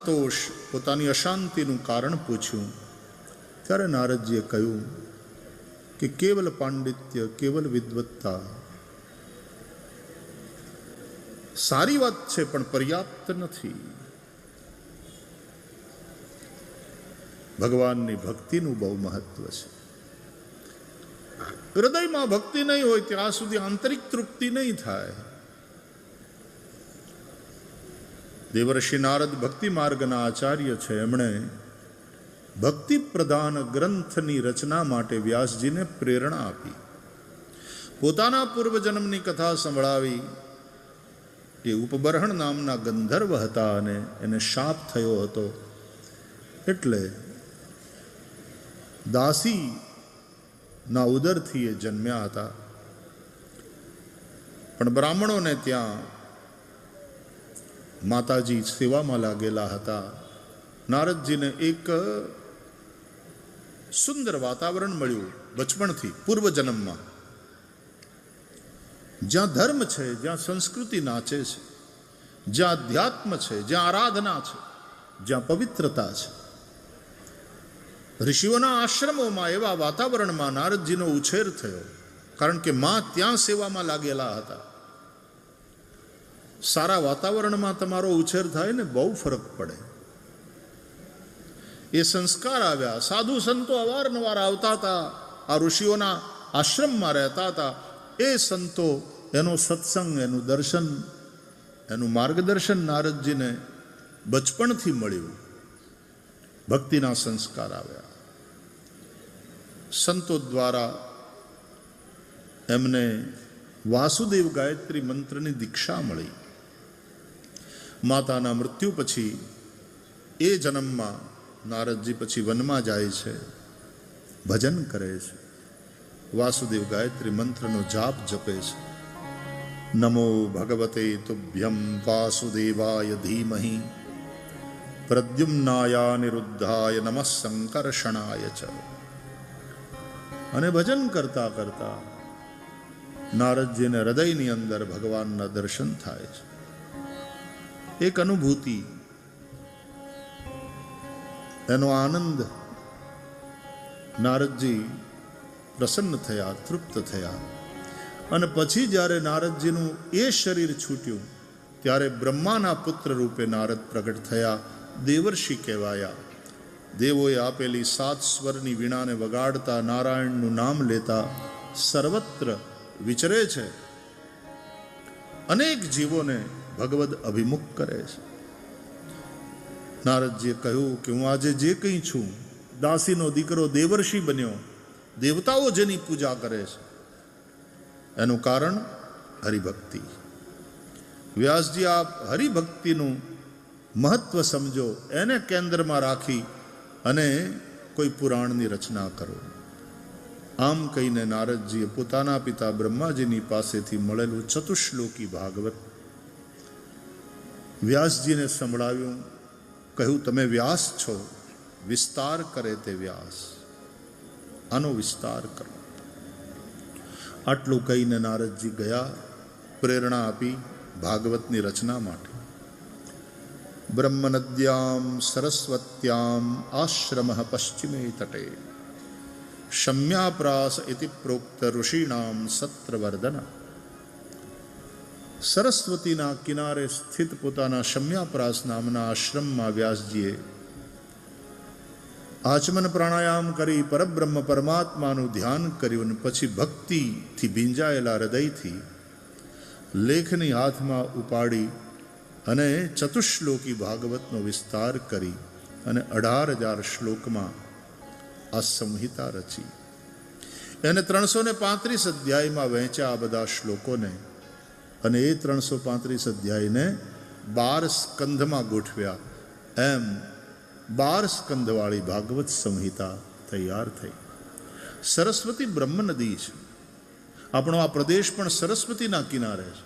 સંતોષ પોતાની અશાંતિનું કારણ પૂછ્યું ત્યારે નારદજીએ કહ્યું કે કેવલ પાંડિત્ય, કેવલ વિદ્વત્તા સારી વાત છે પણ પર્યાપ્ત નથી. ભગવાનની ભક્તિનું બહુ મહત્વ છે. હૃદયમાં ભક્તિ નહીં હોય ત્યાં સુધી આંતરિક તૃપ્તિ નહીં થાય. દેવર્ષિ નારદ ભક્તિ માર્ગના આચાર્ય છે. એમણે ભક્તિ પ્રધાન ગ્રંથની રચના માટે વ્યાસજીને પ્રેરણા આપી. પોતાના પૂર્વજન્મની કથા સંભળાવી. એ ઉપબર્હણ નામના ગંધર્વ હતા અને એને શાપ થયો હતો, એટલે દાસી ના ઉદરથી એ જન્મ્યા હતા. પણ બ્રાહ્મણોને ત્યાં માતાજી સેવામાં લાગેલા હતા. નારદજીને એક સુંદર વાતાવરણ મળ્યું બચપણથી, પૂર્વજન્મમાં. જ્યાં ધર્મ છે, જ્યાં સંસ્કૃતિ નાચે છે, જ્યાં અધ્યાત્મ છે, જ્યાં આરાધના છે, જ્યાં પવિત્રતા છે. ઋષિઓના આશ્રમોમાં એવા વાતાવરણમાં નારદજીનો ઉછેર થયો, કારણ કે માં ત્યાં સેવામાં લાગેલા હતા. સારા વાતાવરણમાં તમારો ઉછેર થાય ને બહુ ફરક પડે. એ સંસ્કાર આવ્યા. સાધુ સંતો અવારનવાર આવતા હતા, આ ઋષિઓના આશ્રમમાં રહેતા હતા. એ સંતો, એનો સત્સંગ, એનું દર્શન, એનું માર્ગદર્શન નારદજીને બચપણથી મળ્યું. ભક્તિના સંસ્કાર આવ્યા. સંતો દ્વારા એમને વાસુદેવ ગાયત્રી મંત્રની દીક્ષા મળી. માતાના મૃત્યુ પછી એ જન્મમાં નારદજી પછી વનમાં જાય છે, ભજન કરે છે, વાસુદેવ ગાયત્રી મંત્રનો જાપ જપે છે. નમો ભગવતે તુભ્યમ વાસુદેવાય ધીમહિ પ્રદ્યુમ્નાય નિરુદ્ધાય નમઃ સંકર્ષણાય ચ. અને ભજન કરતા કરતા નારદજીને હૃદયની અંદર ભગવાનના દર્શન થાય છે. એક અનુભૂતિ, એનો આનંદ. નારદજી પ્રસન્ન થયા, તૃપ્ત થયા. અને પછી જ્યારે નારદજીનું એ શરીર છૂટ્યું ત્યારે બ્રહ્માના પુત્ર રૂપે નારદ પ્રગટ થયા, દેવર્ષિ કહેવાયા. દેવોએ આપેલી 7 સ્વરની વીણાને વગાડતા, નારાયણનું નામ લેતા સર્વત્ર વિચરે છે. અનેક જીવોને ભગવદ અભિમુખ કરે છે. નારદજીએ કહ્યું કે હું આજે જે કંઈ છું, દાસીનો દીકરો દેવર્ષિ બન્યો, દેવતાઓ જેની પૂજા કરે છે, એનું કારણ હરિભક્તિ. વ્યાસજી, આપ હરિભક્તિનું મહત્વ સમજો, એને કેન્દ્રમાં રાખી અને કોઈ પુરાણની રચના કરો. આમ કહીને નારદજીએ પોતાના પિતા બ્રહ્માજીની પાસેથી મળેલું ચતુશ્લોકી ભાગવત વ્યાસજીને સંભળાવ્યું. કહ્યું, તમે વ્યાસ છો, વિસ્તાર કરે તે વ્યાસ, આનો વિસ્તાર કરો. આટલું કહીને નારદજી ગયા, પ્રેરણા આપી ભાગવતની રચના માટે. બ્રહ્મનદ્યામ સરસ્વત્યામ આશ્રમ પશ્ચિમે તટે શમ્યાપ્રાસ ઇતિ પ્રોક્ત ઋષિણામ સત્રવર્ધન. સરસ્વતીના કિનારે સ્થિત પોતાના શમ્યાપ્રાસ નામના આશ્રમમાં વ્યાસજીએ આચમન પ્રાણાયામ કરી પરબ્રહ્મ પરમાત્માનું ધ્યાન કર્યું. પછી ભક્તિથી ભીંજાયેલા હૃદયથી લેખની હાથમાં ઉપાડી અને ચતુશ્લોકી ભાગવતનો વિસ્તાર કરી અને 18,000 શ્લોકમાં આ સંહિતા રચી. એને 335 અધ્યાયમાં વહેંચ્યા આ બધા શ્લોકોને, અને એ 335 અધ્યાયને 12 સ્કંધમાં ગોઠવ્યા. એમ 12 સ્કંધવાળી ભાગવત સંહિતા તૈયાર થઈ. સરસ્વતી બ્રહ્મ નદી છે. આપણો આ પ્રદેશ પણ સરસ્વતીના કિનારે છે.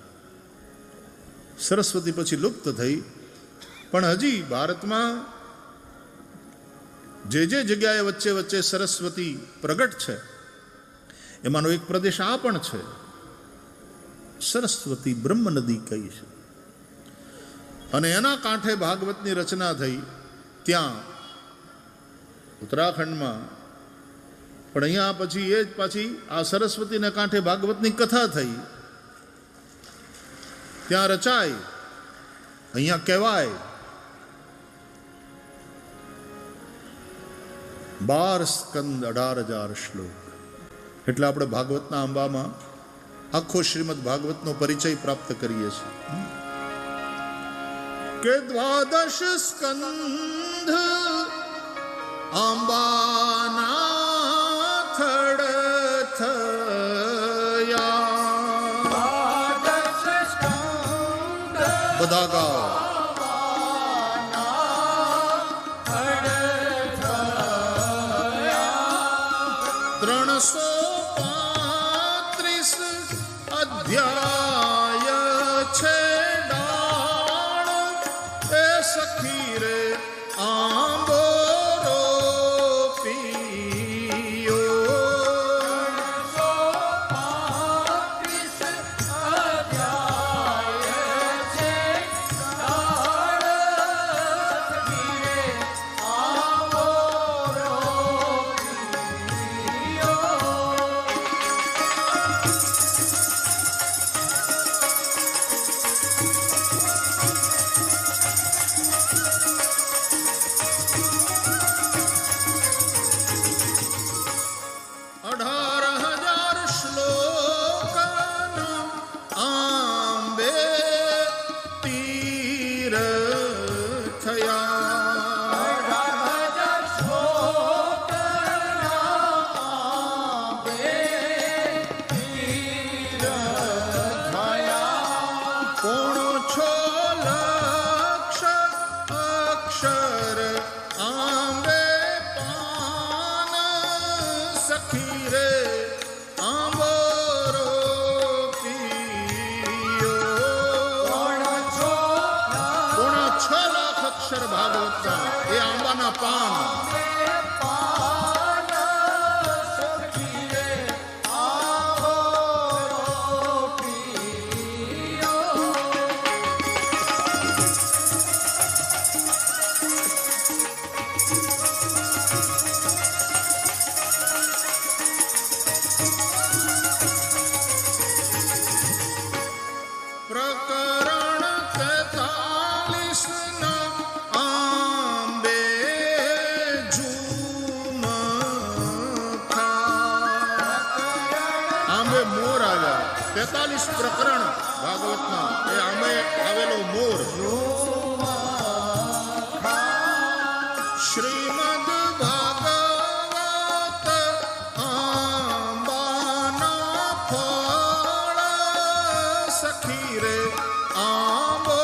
સરસ્વતી પછી લુપ્ત થઈ, પણ હજી ભારતમાં જે જગ્યાએ વચ્ચે વચ્ચે સરસ્વતી પ્રગટ છે, એમાંનો એક પ્રદેશ આ પણ છે. સરસ્વતી બ્રહ્મ નદી કહી છે. અને એના કાંઠે ભાગવતની રચના થઈ ત્યાં ઉત્તરાખંડમાં. પણ અહીંયા પછી એ જ પાછી આ સરસ્વતીના કાંઠે ભાગવતની કથા થઈ, ત્યાં રચાય, અહીંયા કહેવાય. 12 સ્કંદ 18,000 શ્લોક. એટલે આપણે ભાગવતના આંબામાં આખો શ્રીમદ ભાગવતનો પરિચય પ્રાપ્ત કરીએ છીએ કે 12 સ્કંધ આંબાના થડ થયા. બધા ગાઓ. 335 અધ્યાય છે ડાળ એ સખી રે આંબો રોપીયો. 335 અધ્યાય છે ડાળ સખી રે આંબો ભાગવતના એ આંબાના પાન. મોર આવ્યા. 43 પ્રકરણ ભાગવતના એ આંબે આવેલો મોર. શ્રીમદ ભાગવત આંબાના ફળ સખી રે આંબો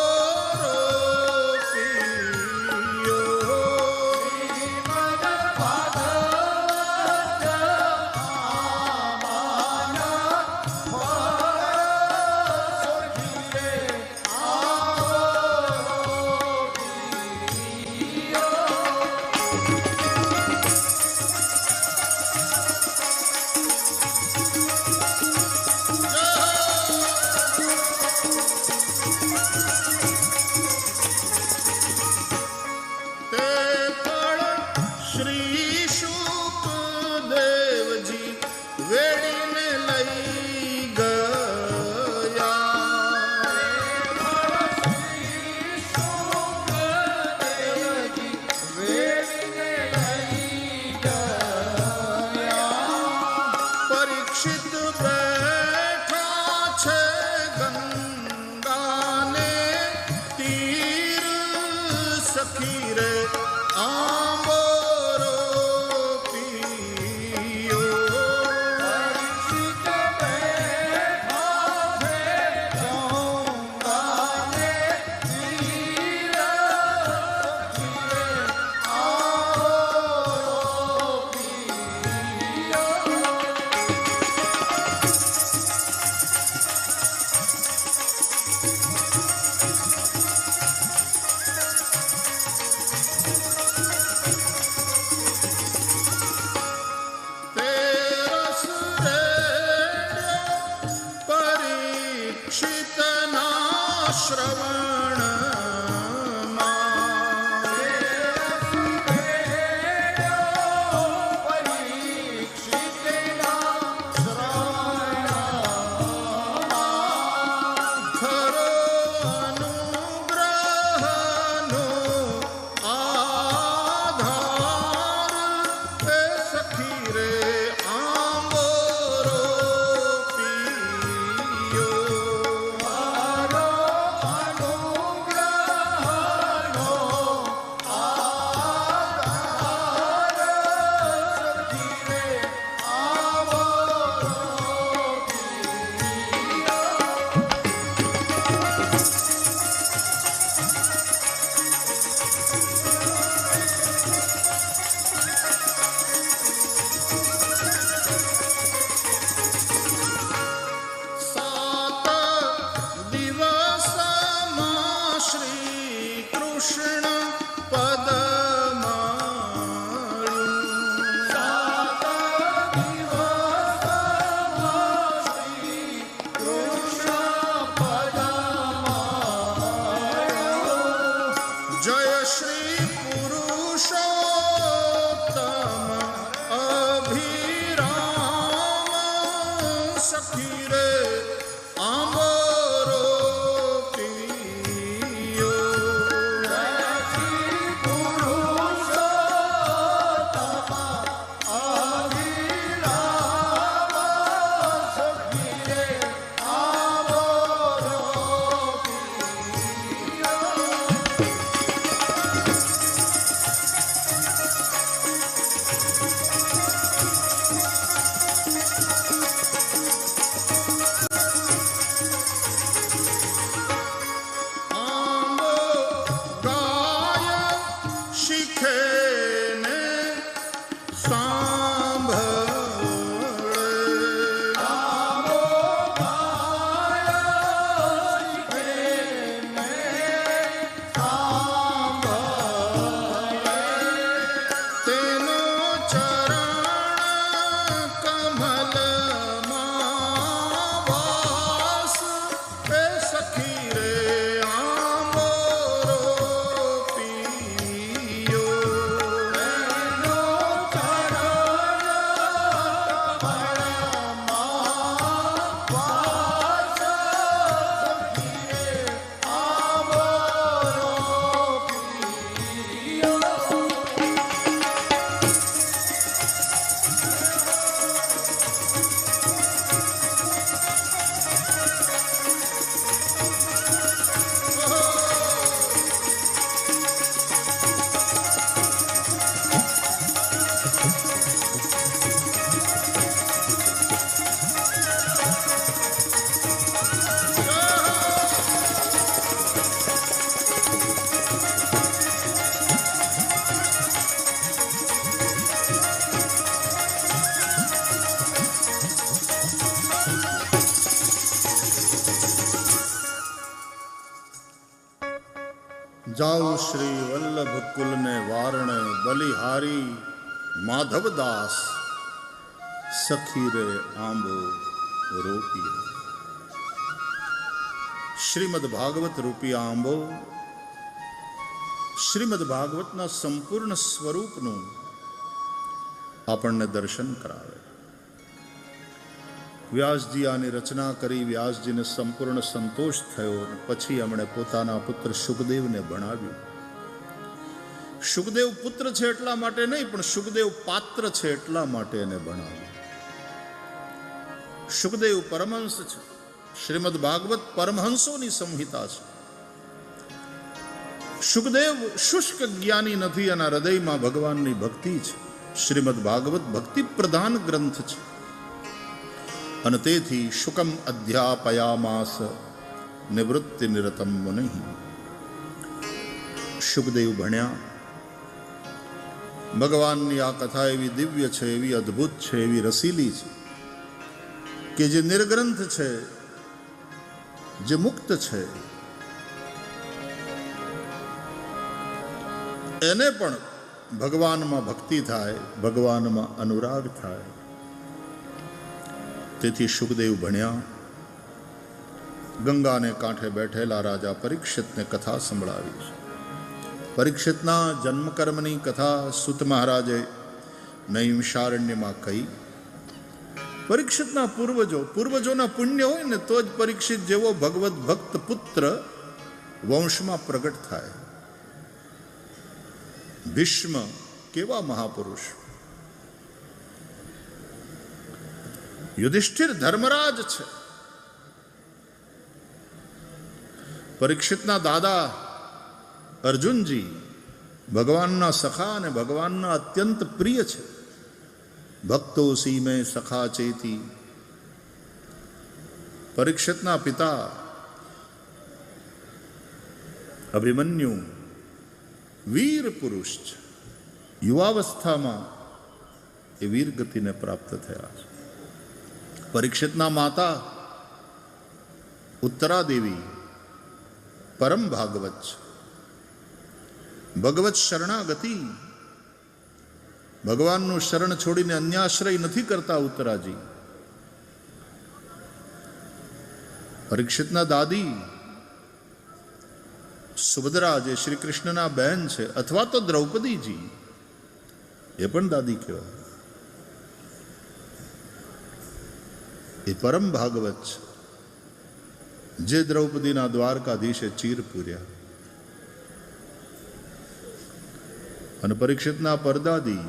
શ્રી પુરુષોત્તમ અભિરામ સખી રે આંબરો પિયો. શ્રી પુરુષોત્તમ અભિરામ સખી રે આંબરો આંબો ગાય શીખે ને સાંભળે. તેનો ચરણ કમલમાં વાસ એ સખી રે આંબરો પિયો. જાઓ શ્રી વલ્લભ કુલને વારણે બલિહારી માધવદાસ સખી રે આંબો રોપી. શ્રીમદ ભાગવત રૂપી આંબો શ્રીમદ ભાગવતના સંપૂર્ણ સ્વરૂપનું આપણને દર્શન કરાવે. વ્યાસજી આની રચના કરી, વ્યાસજીને સંપૂર્ણ સંતોષ થયો. પછી એમણે પોતાના પુત્ર શુકદેવને ભણાવ્યું. શુકદેવ પુત્ર છે એટલા માટે નહીં, પણ શુકદેવ પાત્ર છે એટલા માટે એને ભણાવ્યું. શુકદેવ પરમહંસ છે. શ્રીમદ ભાગવત પરમહંસોની સંહિતા છે. શુકદેવ શુષ્ક જ્ઞાની નથી, એના હૃદયમાં ભગવાનની ભક્તિ છે. શ્રીમદ ભાગવત ભક્તિ પ્રધાન ગ્રંથ છે. અને તેથી શુકમ અધ્યાપયામાસ નિવૃત્તિ નિરતમ મુનિ. શુકદેવ ભણ્યા. ભગવાનની આ કથા એવી દિવ્ય છે, એવી અદ્ભુત છે, એવી રસીલી છે કે જે નિર્ગ્રંથ છે, જે મુક્ત છે, એને પણ ભગવાનમાં ભક્તિ થાય, ભગવાનમાં અનુરાગ થાય. તેથી શુકદેવ ભણ્યા. ગંગાને કાંઠે બેઠેલા રાજા પરીક્ષિતને કથા સંભળાવી છે. પરીક્ષિતના જન્મકર્મની કથા સૂત મહારાજે નૈમિષારણ્યમાં કહી. પરીક્ષિતના પૂર્વજોના પુણ્ય હોય ને તો જ પરીક્ષિત જેવો ભગવત ભક્ત પુત્ર વંશમાં પ્રગટ થાય. ભીષ્મ કેવા મહાપુરુષ! યુધિષ્ઠિર ધર્મરાજ છે. પરીક્ષિતના દાદા અર્જુનજી ભગવાનના સખા અને ભગવાનના અત્યંત પ્રિય છે. ભક્તો સી મેં સખા ચેતી. પરીક્ષિતના પિતા અભિમન્યુ વીર પુરુષ છે. યુવાવસ્થામાં એ વીર ગતિને પ્રાપ્ત થયા છે. પરીક્ષિતના માતા ઉત્તરાદેવી પરમ ભાગવત છે. ભગવત શરણાગતિ, ભગવાનનું શરણ છોડીને અન્યાશ્રય નથી કરતા ઉત્તરાજી. પરીક્ષિતના દાદી સુભદ્રા જે શ્રી કૃષ્ણના બહેન છે, અથવા તો દ્રૌપદીજી, એ પણ દાદી કહેવાય. એ પરમ ભાગવત છે, જે દ્રૌપદીના દ્વારકાધીશે ચીર પૂર્યા. અને પરીક્ષિતના પરદાદી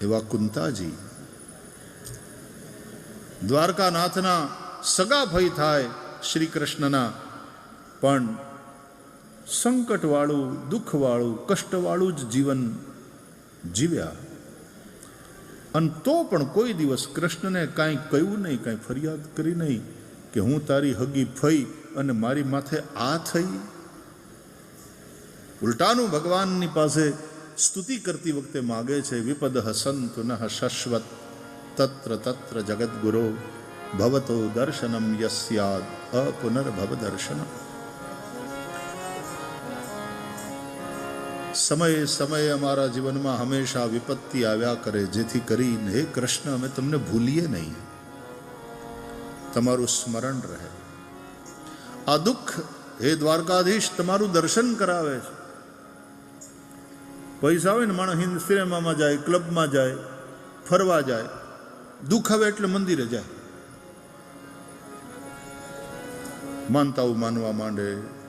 એવા કુંતાજી, દ્વારકાનાથના સગા ભઈ થાય શ્રી કૃષ્ણના, પણ સંકટવાળું, દુઃખવાળું, કષ્ટવાળું જ જીવન જીવ્યા. અને તો પણ કોઈ દિવસ કૃષ્ણને કાંઈ કહ્યું નહીં, કાંઈ ફરિયાદ કરી નહીં કે હું તારી હગી ફઈ અને મારી માથે આ થઈ. ઉલટાનું ભગવાનની પાસે સ્તુતિ કરતી વખતે માગે છે, વિપદ સંતુ નઃ શશ્વત તત્ર તત્ર જગદગુરો ભવતો દર્શનમ યસ્યાદ અપુનર્ભવ દર્શનમ. સમયે સમયે અમારા જીવનમાં હંમેશા વિપત્તિ આવ્યા કરે, જેથી કરીને હે કૃષ્ણ અમે તમને ભૂલીએ નહીં, તમારું સ્મરણ રહે. આ દુઃખ હે દ્વારકાધીશ તમારું દર્શન કરાવે છે. પૈસા હોય ને માણસ હિન્દ સિનેમામાં જાય, ક્લબમાં જાય, ફરવા જાય, દુઃખ આવે એટલે મંદિરે જાય, માનતાઓ માનવા માંડે,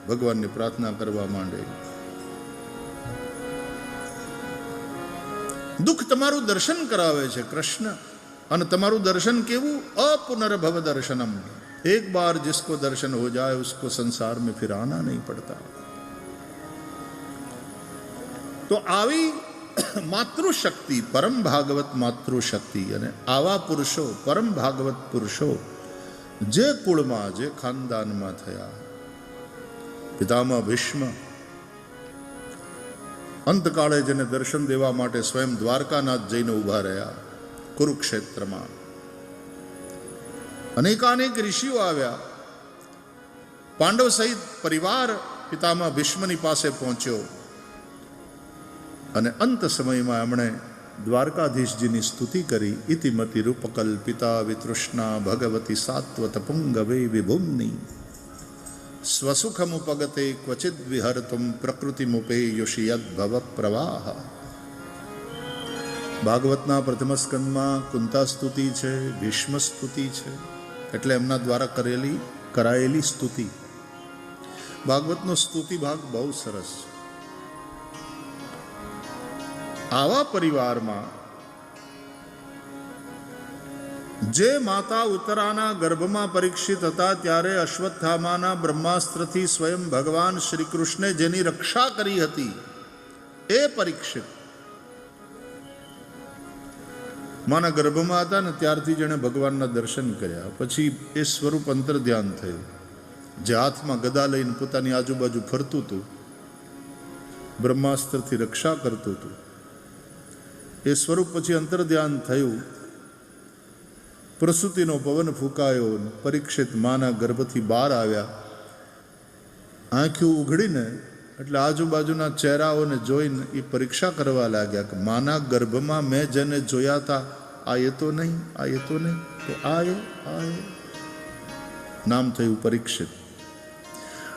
ભગવાનની પ્રાર્થના કરવા માંડે. દુઃખ તમારું દર્શન કરાવે છે કૃષ્ણ. અને તમારું દર્શન કેવું? અપુનર્ભવ દર્શનમ. એક બાર जिसको दर्शन हो जाए उसको संसार में फिर आना नहीं पड़ता. તો આવી માતૃશક્તિ, પરમ ભાગવત માતૃશક્તિ, અને આવા પુરુષો, પરમ ભાગવત પુરુષો જે કુળમાં, જે ખાનદાનમાં થયા. પિતામહ ભીષ્મ અંતકાળે જેને દર્શન દેવા માટે સ્વયં દ્વારકાનાથ જઈને ઊભા રહ્યા કુરુક્ષેત્રમાં. અનેકાનેક ઋષિઓ આવ્યા. પાંડવ સહિત પરિવાર પિતામહ ભીષ્મની પાસે પહોંચ્યો. અને અંત સમયમાં એમણે દ્વારકાધીશજીની સ્તુતિ કરી. ઇતિમતિ રૂપકલ્પિતા વિતૃષ્ણા ભગવતી સાત્વત પુંગવે વિભુમ્ની સ્વસુખમુપગતે ક્વચિદ વિહર્તુમ પ્રકૃતિમુપેયુષિ યદ્ભવ પ્રવાહ. ભાગવતના પ્રથમ સ્કંદમાં કુંતા સ્તુતિ છે, ભીષ્મ સ્તુતિ છે, એટલે એમના દ્વારા કરાયેલી સ્તુતિ. ભાગવતનો સ્તુતિ ભાગ બહુ સરસ છે. આવા પરિવારમાં જે માતા ઉત્તરાના ગર્ભમાં પરીક્ષિત હતા, ત્યારે અશ્વત્થામાના બ્રહ્માસ્ત્રથી સ્વયં ભગવાન શ્રી કૃષ્ણે જેની રક્ષા કરી હતી, એ પરીક્ષિત માના ગર્ભમાં હતા ને ત્યારથી જેણે ભગવાનના દર્શન કર્યા. પછી એ સ્વરૂપ અંતર ધ્યાન થયું, જે હાથમાં ગદા લઈને પોતાની આજુબાજુ ફરતું હતું, બ્રહ્માસ્ત્રથી રક્ષા કરતું હતું, એ સ્વરૂપ પછી અંતર ધ્યાન થયું. પ્રસૂતિનો પવન ફૂંકાયો, પરીક્ષિત માના ગર્ભથી બહાર આવ્યા. આંખો ઉઘડીને એટલે આજુબાજુના ચહેરાઓને જોઈને એ પરીક્ષા કરવા લાગ્યા કે માના ગર્ભમાં મેં જેને જોયા હતા આ એ તો નહીં, આ એ તો નહીં, તો આ એ. નામ થયું પરીક્ષિત.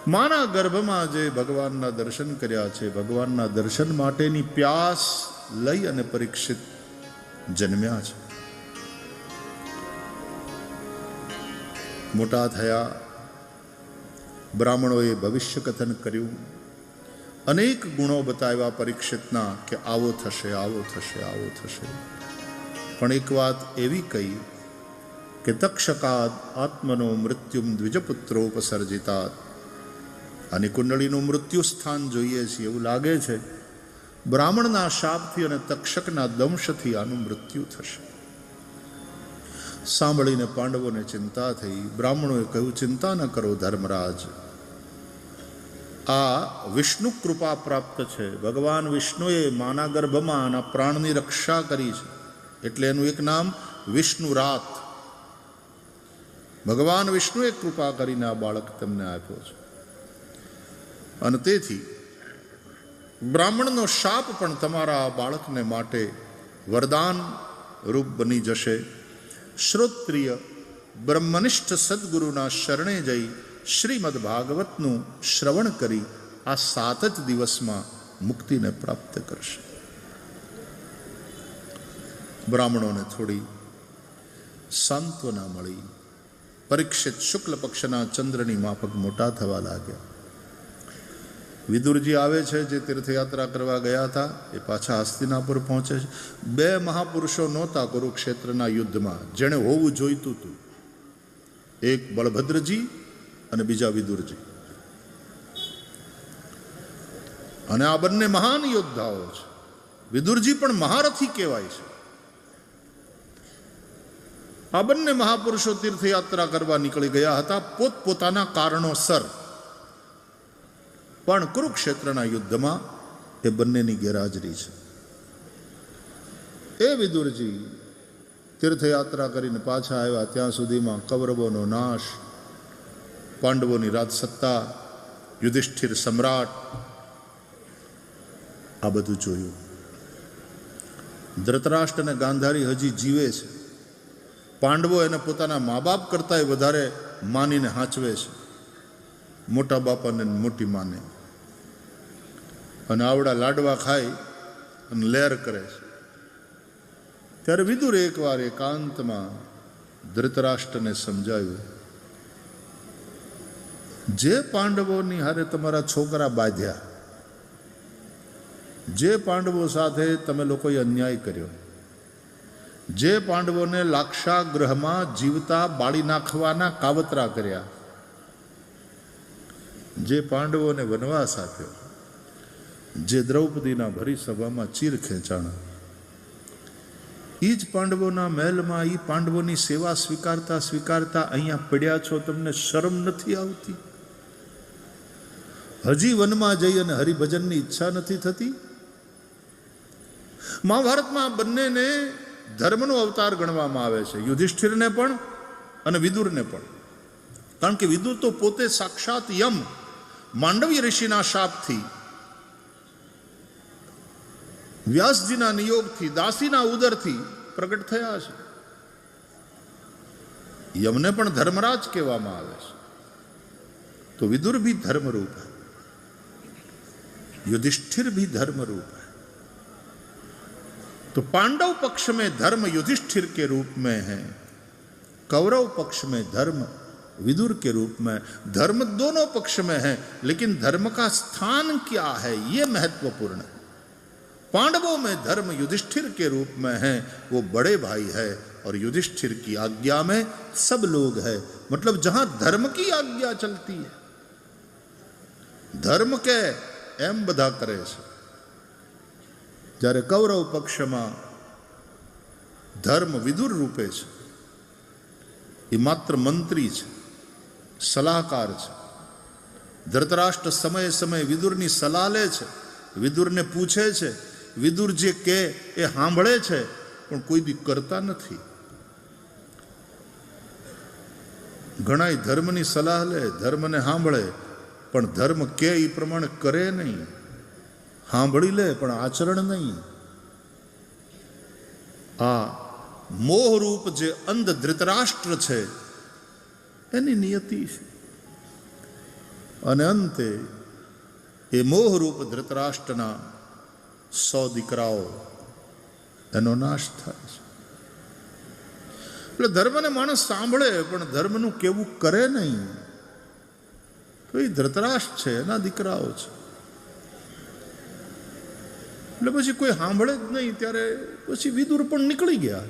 માના ગર્ભમાં જે ભગવાનના દર્શન કર્યા છે, ભગવાનના દર્શન માટેની પ્યાસ લઈ અને પરીક્ષિત જન્મ્યા છે. મોટા થયા, બ્રાહ્મણોએ ભવિષ્ય કથન કર્યું, અનેક ગુણો બતાવ્યા પરીક્ષિતના કે આવો થશે, આવો થશે, આવો થશે. પણ એક વાત એવી કહી કે તક્ષકાદ આત્મનો મૃત્યુમ દ્વિજપુત્રોપસર્જિતાત. અને કુંડળીનું મૃત્યુ સ્થાન જોઈએ છીએ, એવું લાગે છે બ્રાહ્મણના શાપથી અને તક્ષકના દંશથી આનું મૃત્યુ થશે. સાંભળીને પાંડવોને ચિંતા થઈ. બ્રાહ્મણોએ કહ્યું, ચિંતા ન કરો ધર્મરાજ, આ વિષ્ણુ કૃપા પ્રાપ્ત છે. ભગવાન વિષ્ણુએ માના ગર્ભમાં આના પ્રાણની રક્ષા કરી છે, એટલે એનું એક નામ વિષ્ણુરાત. ભગવાન વિષ્ણુએ કૃપા કરીને આ બાળક તમને આપ્યો છે. અને તેથી બ્રાહ્મણનો શાપ પણ તમારા આ બાળકને માટે વરદાન રૂપ બની જશે. શ્રોત્રિય બ્રહ્મનિષ્ઠ સદગુરુના શરણે જઈ શ્રીમદ ભાગવતનું શ્રવણ કરી આ 7 જ દિવસમાં મુક્તિને પ્રાપ્ત કરશે. બ્રાહ્મણોને થોડી સાંત્વના મળી. પરીક્ષિત શુક્લ પક્ષના ચંદ્રની માફક મોટા થવા લાગ્યા. વિદુરજી આવે છે, જે તીર્થયાત્રા કરવા ગયા હતા, એ પાછા હસ્તિનાપુર પહોંચે છે. 2 મહાપુરુષો નહોતા કુરુક્ષેત્રના યુદ્ધમાં, જેણે હોવું જોઈતું હતું. એક બળભદ્રજી અને બીજા વિદુરજી. અને આ બંને મહાન યોદ્ધાઓ છે. વિદુરજી પણ મહારથી કહેવાય છે. આ બંને મહાપુરુષો તીર્થયાત્રા કરવા નીકળી ગયા હતા પોતપોતાના કારણોસર. પણ કુરુક્ષેત્રના યુદ્ધમાં એ બંનેની ગેરહાજરી છે. એ વિદુરજી તીર્થયાત્રા કરીને પાછા આવ્યા ત્યાં સુધીમાં કૌરવોનો નાશ, પાંડવોની રાજસત્તા, યુધિષ્ઠિર સમ્રાટ, આ બધું જોયું. ધૃતરાષ્ટ્ર અને ગાંધારી હજી જીવે છે. પાંડવો એને પોતાના મા બાપ કરતાંય વધારે માનીને હાંચવે છે, મોટા બાપાને મોટી માને. અને આવડા લાડવા ખાઈ અને લહેર કરે છે. ત્યારે વિદુરે એકવાર એકાંતમાં ધૃતરાષ્ટ્રને સમજાવ્યું, જે પાંડવોની હારે તમારા છોકરા બાંધ્યા, જે પાંડવો સાથે તમે લોકોએ અન્યાય કર્યો, જે પાંડવોને લાક્ષાગૃહમાં જીવતા બાળી નાખવાના કાવતરા કર્યા, જે પાંડવોને વનવાસ આપ્યો, જે દ્રૌપદીના ભરી સભામાં ચીર ખેંચાણા, એ જ પાંડવોના મહેલમાં એ પાંડવોની સેવા સ્વીકારતા સ્વીકારતા અહીંયા પડ્યા છો. તમને શરમ નથી આવતી? હજી વનમાં જઈ અને હરિભજનની ઈચ્છા નથી થતી? મહાભારતમાં બંનેને ધર્મનો અવતાર ગણવામાં આવે છે, યુધિષ્ઠિરને પણ અને વિદુરને પણ. કારણ કે વિદુર તો પોતે સાક્ષાત યમ, માંડવ્ય ઋષિના શાપથી, વ્યાસજીના નિયોગથી, દાસીના ઉદરથી પ્રગટ થયા છે. યમને પણ ધર્મરાજ કહેવામાં આવે છે. તો विदुर भी धर्म रूप है, युधिष्ठिर भी धर्म रूप है. तो पांडव पक्ष में धर्म युधिष्ठिर के रूप में है, कौरव पक्ष में धर्म विदुर के रूप में. धर्म दोनों पक्ष में है, लेकिन धर्म का स्थान क्या है ये महत्वपूर्ण है. पांडवों में धर्म युधिष्ठिर के रूप में है, वो बड़े भाई है, और युधिष्ठिर की आज्ञा में सब लोग है. मतलब जहां धर्म की आज्ञा चलती है, धर्म के एम बधा करे છે. જ્યારે કૌરવ પક્ષમાં ધર્મ વિદુર રૂપે છે, એ માત્ર મંત્રી છે, સલાહકાર છે. ધૃતરાષ્ટ્ર સમયે સમયે વિદુરની સલાહ લે છે, વિદુરને પૂછે છે, વિદુર જે કહે એ સાંભળે છે, પણ કોઈ દી કરતા નથી. ઘણાય ધર્મની સલાહ લે, ધર્મને સાંભળે, પણ ધર્મ કે એ પ્રમાણે કરે નહીં. સાંભળી લે પણ આચરણ નહીં. આ મોહરૂપ જે અંધ ધૃતરાષ્ટ્ર છે એની નિયતિ છે. અને અંતે એ મોહરૂપ ધૃતરાષ્ટ્રના 100 દીકરાઓ એનો નાશ થાય છે. એટલે ધર્મને માણસ સાંભળે પણ ધર્મનું કેવું કરે નહીં. તો એ ધૃતરાષ્ટ્ર છે, એના દીકરાઓ છે. એટલે પછી કોઈ સાંભળે જ નહીં. ત્યારે પછી વિદુર પણ નીકળી ગયા.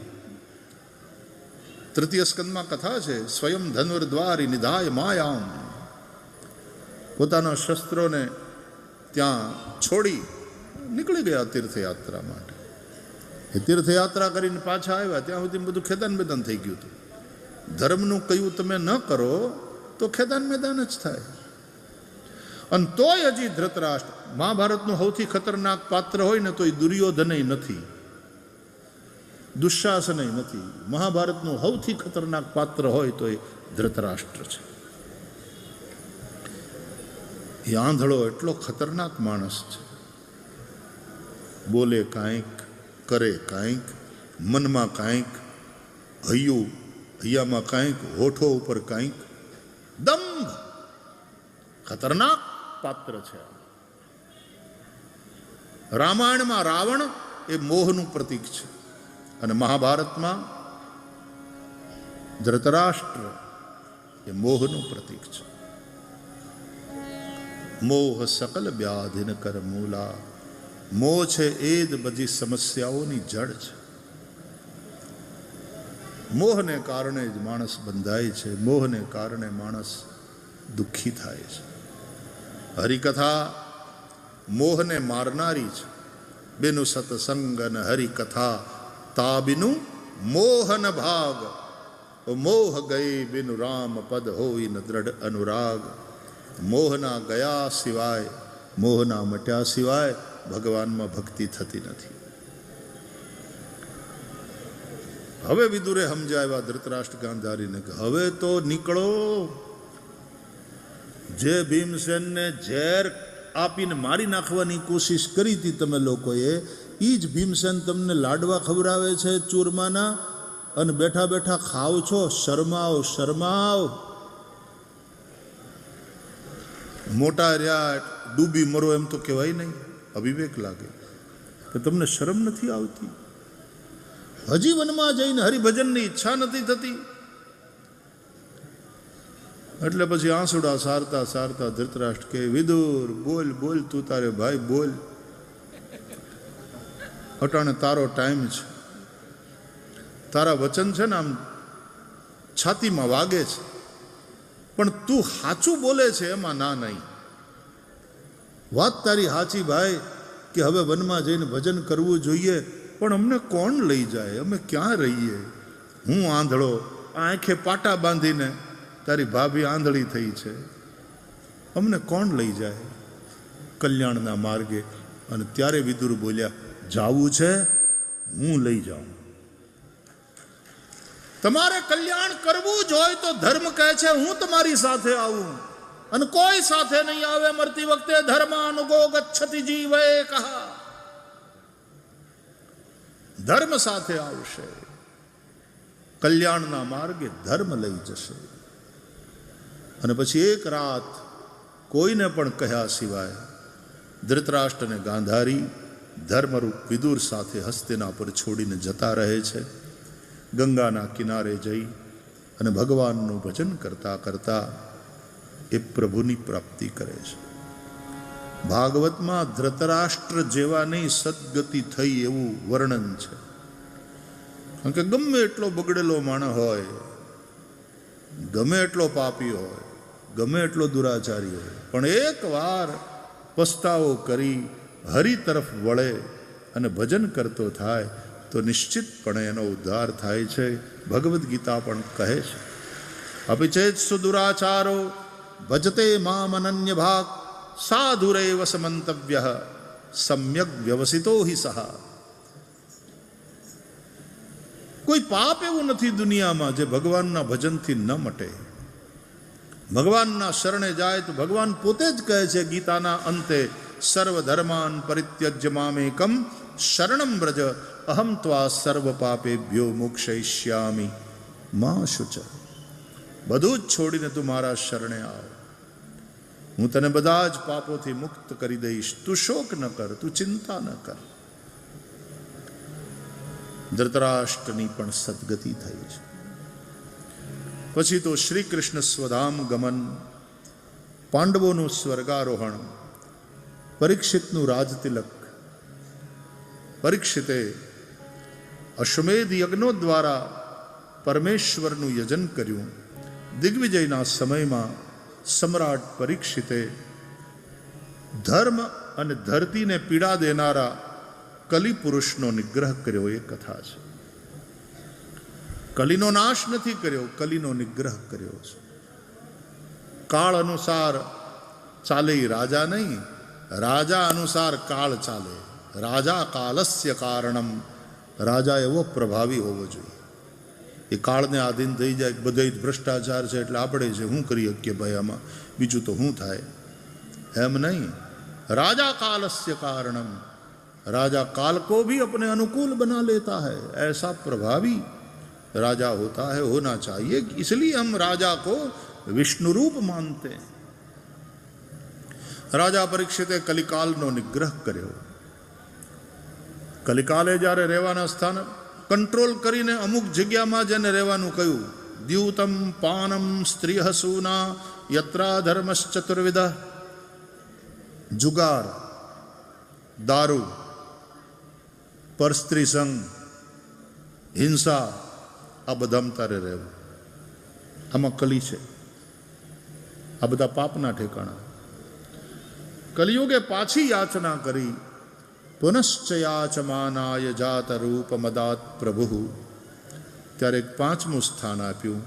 તૃતીય સ્કંદમાં કથા છે, સ્વયં ધનુર્દ્વારી નિધાય માયામ. પોતાના શસ્ત્રોને ત્યાં છોડી નીકળી ગયા તીર્થયાત્રા માટે. એ તીર્થયાત્રા કરીને પાછા આવ્યા ત્યાં સુધી બધું ખેદાન મેદાન થઈ ગયું હતું. ધર્મનું કયું તમે ન કરો તો ખેદાન મેદાન જ થાય. અને તોય હજી ધૃતરાષ્ટ્ર મહાભારતનું સૌથી ખતરનાક પાત્ર હોય ને તો એ દુર્યોધનય નથી, દુશાસનય નથી. મહાભારતનું સૌથી ખતરનાક પાત્ર હોય તો એ ધૃતરાષ્ટ્ર છે. એ આંધળો એટલો ખતરનાક માણસ છે. બોલે કાંઈક, કરે કાંઈક, મનમાં કાંઈક, હૈયામાં કાંઈક, હોઠો ઉપર કાંઈક. દંભ ખતરનાક પાત્ર છે. રામાયણમાં રાવણ એ મોહનું પ્રતીક છે અને મહાભારતમાં ધૃતરાષ્ટ્ર એ મોહનું પ્રતીક છે. મોહ સકલ વ્યાધિન કર મૂલા. મોહ છે એ જ બધી સમસ્યાઓની જડ છે. મોહને કારણે જ માણસ બંધાય છે, મોહને કારણે માણસ દુઃખી થાય છે. હરિકથા મોહને મારનારી છે. બેનુ સતસંગ અને હરિકથા તાબિનું મોહન ભાગ. મોહ ગઈ બિનુ રામ પદ હોય ન દ્રઢ અનુરાગ. મોહના ગયા સિવાય, મોહના મટ્યા સિવાય ભગવાનમાં ભક્તિ થતી નથી. હવે વિદુરે સમજાવ્યા ધૃતરાષ્ટ્ર ગાંધારીને કે હવે તો નીકળો. જે ભીમસેનને ઝેર આપીને મારી નાખવાની કોશિશ કરી હતી તમે લોકોએ, એ જ ભીમસેન તમને લાડવા ખવડાવે છે ચૂરમાના, અને બેઠા બેઠા ખાવ છો. શરમાવ, શરમાવ. મોટા રહ્યા ડૂબી મરો એમ તો કહેવાય નહીં, અવિવેક લાગે. કે તમને શરમ નથી આવતી? હજી વનમાં જઈને હરિભજનની ઈચ્છા નથી થતી? એટલે પછી આંસુડા સારતા સારતા ધૃતરાષ્ટ્ર કે વિદુર બોલ બોલ, તું તારે ભાઈ બોલ. અટાણે તારો ટાઈમ છે. તારા વચન છે ને આમ છાતીમાં વાગે છે, પણ તું સાચું બોલે છે એમાં ના નહીં. વાત તારી સાચી ભાઈ કે હવે વનમાં જઈને ભજન કરવું જોઈએ, પણ અમને કોણ લઈ જાય? અમે ક્યાં રહીએ? હું આંધળો, આંખે પાટા બાંધીને, તારી ભાભી આંધળી થઈ છે, અમને કોણ લઈ જાય કલ્યાણના માર્ગે? અને ત્યારે વિદુર બોલ્યા, જાવું છે હું લઈ જાઉં. તમારે કલ્યાણ કરવું જ હોય તો ધર્મ કહે છે હું તમારી સાથે આવું, અને કોઈ સાથે નહીં આવે. મરતી વખતે ધર્માનુગો ગચ્છતિ જીવે કહા. ધર્મ સાથે આવશે, કલ્યાણના માર્ગે ધર્મ લઈ જશે. અને પછી એક રાત કોઈને પણ કહ્યા સિવાય ધૃતરાષ્ટ્ર અને ગાંધારી ધર્મરૂપ વિદુર સાથે હસ્તિનાપુર છોડીને જતા રહે છે. ગંગાના કિનારે જઈ અને ભગવાનનું ભજન કરતા કરતા એ પ્રભુની પ્રાપ્તિ કરે છે. ભાગવતમાં ધૃતરાષ્ટ્ર જેવાની સદગતિ થઈ એવું વર્ણન છે. કારણ કે ગમે એટલો બગડેલો માણસ હોય, ગમે એટલો પાપી હોય, ગમે એટલો દુરાચારી હોય, પણ એક વાર પસ્તાવો કરી હરિ તરફ વળે અને ભજન કરતો થાય તો નિશ્ચિતપણે એનો ઉદ્ધાર થાય છે. ભગવદ્ ગીતા પણ કહે છે, અપિચેત સુદુરાચારો ભજતે મામ અનન્ય ભાગ સાધુરેવ સમંતવ્ય સમ્યક વ્યવસિતો હિ સહ. કોઈ પાપ એવું નથી દુનિયામાં જે ભગવાનના ભજનથી ન મટે. ભગવાનના શરણે જાય તો ભગવાન પોતે જ કહે છે ગીતાના અંતે, સર્વધર્માન પરિત્યજ્ય મામેકમ શરણમ વ્રજ અહમ ત્વા સર્વ પાપેભ્યો મોક્ષયિષ્યામિ મા શુચ. બધું જ છોડીને તું મારા શરણે આવ, હું તને બધા જ પાપોથી મુક્ત કરી દઈશ. તું શોક ન કર, તું ચિંતા ન કર. ધૃતરાષ્ટ્રની પણ સદગતિ થઈ છે. પછી તો શ્રી કૃષ્ણ સ્વધામ ગમન, પાંડવોનું સ્વર્ગારોહણ, પરીક્ષિતનું રાજતિલક. પરીક્ષિતે અશ્વમેધ યજ્ઞો દ્વારા પરમેશ્વરનું યજન કર્યું. દિગ્વિજયના સમયમાં સમ્રાટ પરીક્ષિતે ધર્મ અને ધરતીને પીડા દેનારા કલિપુરુષનો નિગ્રહ કર્યો. એ કથા છે. કલિનો નાશ નથી કર્યો, કલિનો નિગ્રહ કર્યો છે. કાળ અનુસાર ચાલે એ રાજા નહીં, રાજા અનુસાર કાળ ચાલે. રાજા કાલસ્ય કારણમ. રાજા એવો પ્રભાવી હોવો જોઈએ, એ કાળને આધીન થઈ જાય. બધે જ ભ્રષ્ટાચાર છે એટલે આપણે છે શું કરી શકીએ ભાઈ આમાં, બીજું તો શું થાય, એમ નહીં. राजा कालस्य कारणम, राजा काल को भी अपने अनुकूल बना लेता है, ऐसा प्रभावी राजा होता है, होना चाहिए. इसलिए हम राजा को विष्णु रूप मानते हैं. રાજા પરીક્ષિતે કલિકાલનો નિગ્રહ કર્યો. કલિકાલે જ્યારે રહેવાના સ્થાન કંટ્રોલ કરીને અમુક જગ્યામાં જેને રહેવાનું કહ્યું, દ્યુતમ પાનમ સ્ત્રીહ સૂના યત્રા ધર્મશ્ચતુર્વિધ, જુગાર, દારૂ, પરસ્ત્રી સંગ, હિંસા, આ બધામાં તારે રહેવું. આમાં કલી છે, આ બધા પાપના ઠેકાણા. કલિયુગે પાછી યાચના કરી, પુનશ્ચ યાચમાનાય જાત રૂપ મદાત પ્રભુ. ત્યારે એક પાંચમું સ્થાન આપ્યું,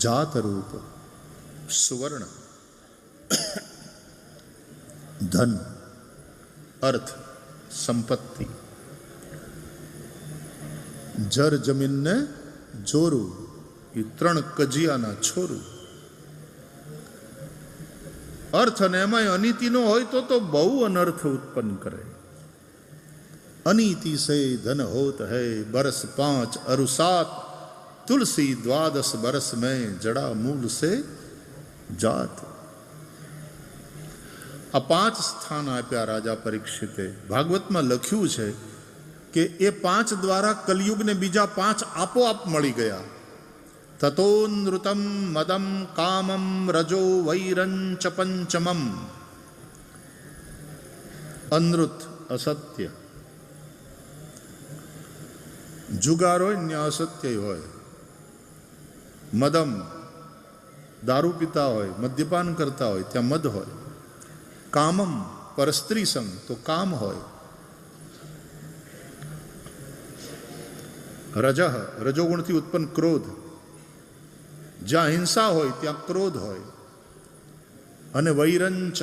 જાત રૂપ, સુવર્ણ, ધન, અર્થ, સંપત્તિ, જર જમીનને જોરું, એ ત્રણ કજિયાના છોરું. અર્થ અને એમાંય અનીતિનો હોય તો બહુ અનર્થ ઉત્પન્ન કરે. અનીતિ સે ધન હોત હૈ બરસ 5 અરુ 7, તુલસી 12 બરસ મેં જડા મૂલ સે જાત. આ 5 સ્થાન આપ્યા રાજા પરીક્ષિતે. ભાગવતમાં લખ્યું છે કે એ 5 દ્વારા કલયુગને બીજા 5 આપોઆપ મળી ગયા. તતોનૃતમ મદમ કામમ રજો વૈરંચ પંચમમ. અનૃત અસત્ય, જુગાર હોય ને અસત્ય હોય, મદમ દારૂ પીતા હોય, મદ્યપાન કરતા હોય ત્યાં મદ હોય, કામમ પરસ્ત્રી સંગ તો કામ હોય, રજઃ રજોગુણથી ઉત્પન્ન ક્રોધ, જ્યાં હિંસા હોય ત્યાં ક્રોધ હોય, અને વૈરંચ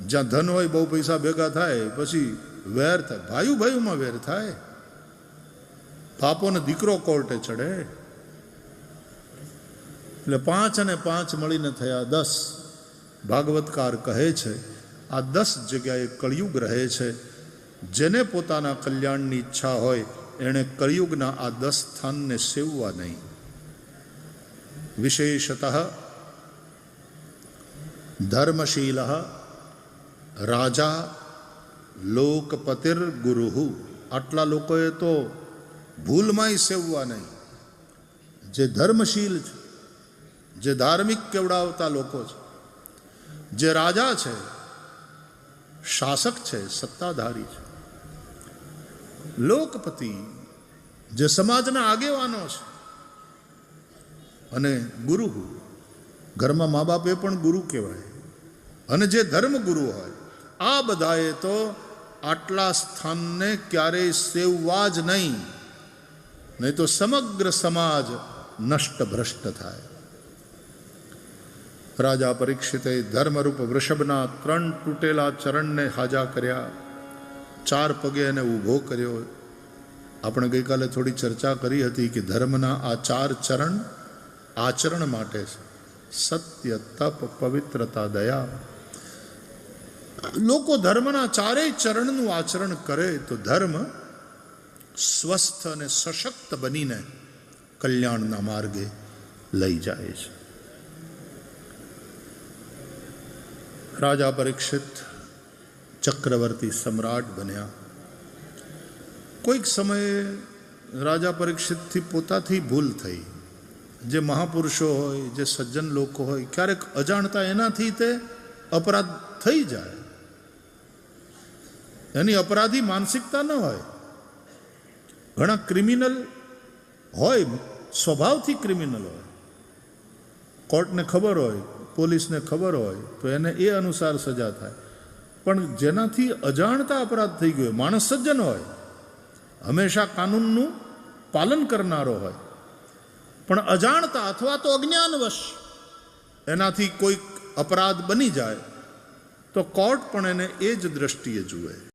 જ્યાં ધન હોય, બહુ પૈસા ભેગા થાય પછી વેર થાય, ભાઈઓ ભાઈઓમાં વેર થાય, બાપોને દીકરો કોર્ટે ચડે. એટલે 5 અને 5 મળીને થયા 10. ભાગવતકાર કહે છે આ 10 જગ્યાએ કળિયુગ રહે છે. જેને પોતાના કલ્યાણની ઈચ્છા હોય એણે કળિયુગના આ 10 સ્થાનને સેવવા નહીં. વિશેષતઃ ધર્મશીલ રાજા લોકપતિર ગુરુ. આટલા લોકોએ તો ભૂલમાંય સેવવા નહીં. જે ધર્મશીલ છે, જે ધાર્મિક કેવડાવતા લોકો છે, જે રાજા છે, શાસક છે, સત્તાધારી છે, લોકપતિ જે સમાજના આગેવાનો છે, અને ગુરુ, ઘરમાં મા બાપ એ પણ ગુરુ કહેવાય, અને જે ધર્મ ગુરુ હોય, આ બધાએ તો આટલા સ્થાનને ક્યારેય સેવવા જ નહીં તો સમગ્ર સમાજ નષ્ટ ભ્રષ્ટ થાય. રાજા પરીક્ષિતે ધર્મરૂપ વૃષભના 3 તૂટેલા ચરણને હાજા કર્યા, 4 પગે એને ઊભો કર્યો. આપણે ગઈકાલે થોડી ચર્ચા કરી હતી કે ધર્મના આ 4 ચરણ આચરણ માટે છે. સત્ય, તપ, પવિત્રતા, દયા. લોકો ધર્મના 4 ચરણનું આચરણ કરે તો ધર્મ સ્વસ્થ અને સશક્ત બનીને કલ્યાણના માર્ગે લઈ જાય છે. રાજા પરીક્ષિત ચક્રવર્તી સમ્રાટ બન્યા. કોઈક સમયે રાજા પરીક્ષિતથી પોતાથી ભૂલ થઈ. જે મહાપુરુષો હોય, જે સજ્જન લોકો હોય, ક્યારેક અજાણતા એનાથી તે અપરાધ થઈ જાય. એની અપરાધી માનસિકતા ન હોય. ઘણા ક્રિમિનલ હોય, સ્વભાવથી ક્રિમિનલ હોય, કોર્ટને ખબર હોય, પોલીસને ખબર હોય તો એને એ અનુસાર સજા થાય. પણ જેનાથી અજાણતા અપરાધ થઈ ગયો, માણસ સજ્જન હોય, હંમેશા કાનૂનનું પાલન કરનારો હોય, પણ અજાણતા અથવા તો અજ્ઞાનવશ એનાથી કોઈક અપરાધ બની જાય તો કોર્ટ પણ એને એ જ દ્રષ્ટિએ જુએ.